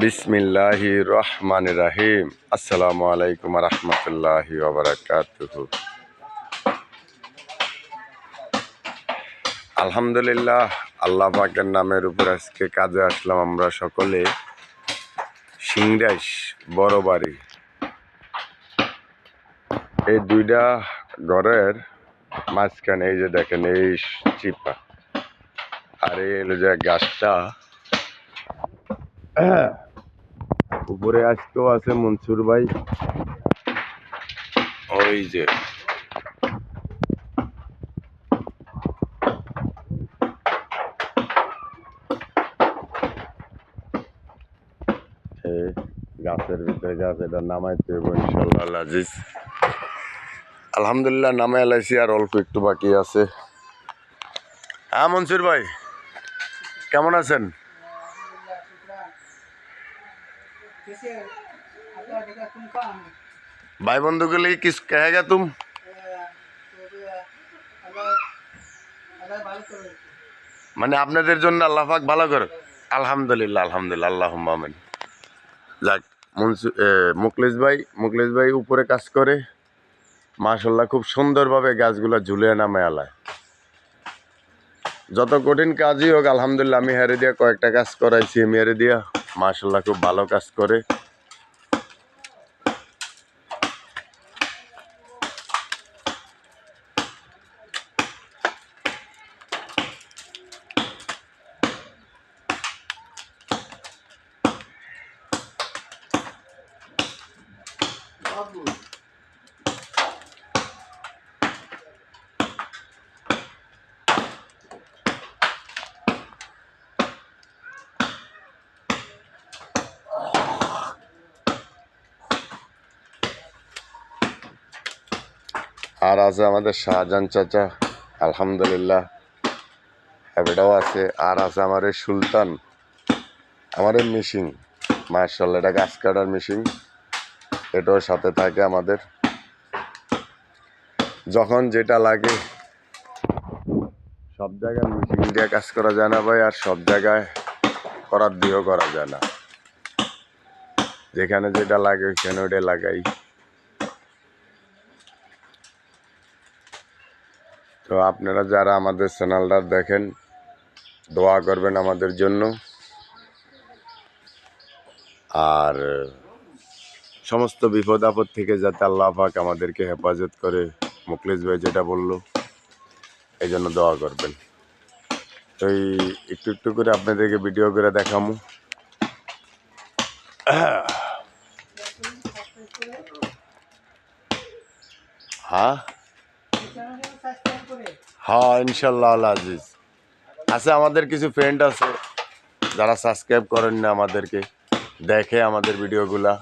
বিসমিল্লাহির রহমানির রহিম। আসসালামু আলাইকুম রহমতুল্লাহি ওয়া বারাকাতুহু। আলহামদুলিল্লাহ, আল্লাহ পাকের নামের উপর আজকে কাজে আসলাম আমরা সকলে। সিংড়াইশ বড় বাড়ি, এই দুইটা ঘরের মাঝখানে এই যে দেখেন এই চিপা, আর এই হলো যে গাছটা উপরে আজকেও আছে মনসুর ভাই। ওই যে গাছের ভিতরে গাছ, এটা নামাইতে হবে ইনশাল্লাহ আজিজ। আলহামদুলিল্লাহ নামে এলাইছি, আর অল্প একটু বাকি আছে। হ্যাঁ মনসুর ভাই, কেমন আছেন? भाई बंधु के लिए किस कहेगा तुम? মানে আপনাদের জন্য আল্লাহ পাক ভালো করে। আলহামদুলিল্লাহ আলহামদুলিল্লাহ, আল্লাহুম্মা আমিন। যাক, মুকলেশ ভাই উপরে কাজ করে মাশাআল্লাহ, খুব সুন্দরভাবে গাছগুলা ঝুলিয়ে নামে আলায়। যত কঠিন কাজই হোক আলহামদুলিল্লাহ, আমি হেরে দিয়া কয়েকটা কাজ করাইছি, আমি হেরে দিয়া মাশাআল্লাহ খুব ভালো কাজ করে। আর আছে আমাদের শাহজাহান চাচা, আলহামদুলিল্লাহ হ্যাবিটাও আছে। আর আছে আমার এই সুলতান, আমার এই মেশিন, মাশাআল্লাহ এটা গাছ কাটার মেশিন, এটাও সাথে থাকে আমাদের। যখন যেটা লাগে সব জায়গায় মেশিন দিয়ে কাজ করা যায় না ভাই, আর সব জায়গায় করার দিয়েও করা যায় না। যেখানে যেটা লাগে ওইখানে ওটা লাগাই। তো আপনারা যারা আমাদের চ্যানেলটা দেখেন, দোয়া করবেন আমাদের জন্য। আর সমস্ত বিপদ আপদ থেকে যাতে আল্লাহ পাক আমাদেরকে হেফাজত করে, মুকলেশ ভাই যেটা বললো, এই জন্য দোয়া করবেন। তো একটু একটু করে আপনাদেরকে ভিডিও করে দেখামু। হ্যাঁ হ্যাঁ ইনশাল্লাহ আজিজ। আছে আমাদের কিছু ফ্রেন্ড আছে যারা সাবস্ক্রাইব করেন না আমাদেরকে, দেখে আমাদের ভিডিওগুলা।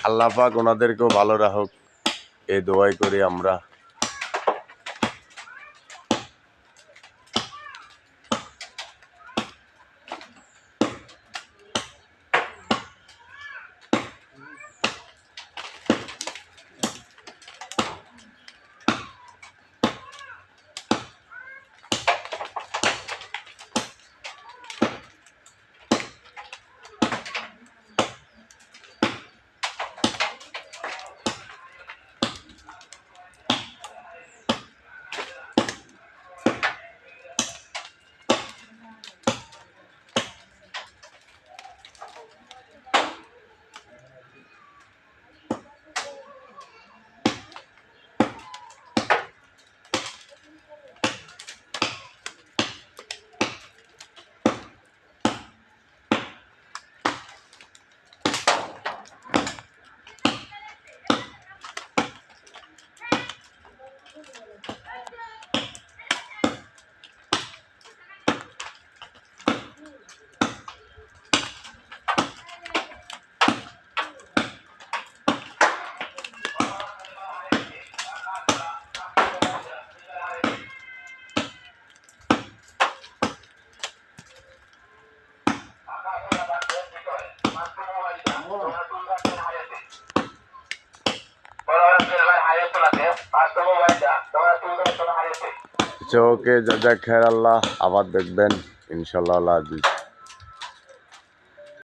আল্লাহ পাক ওনাদেরকেও ভালো রাখুক, এই দোয়াই করি আমরা। ওকে, জাজাক খায়ের, আল্লাহ আবার দেখবেন ইনশাল্লাহ আজিজ।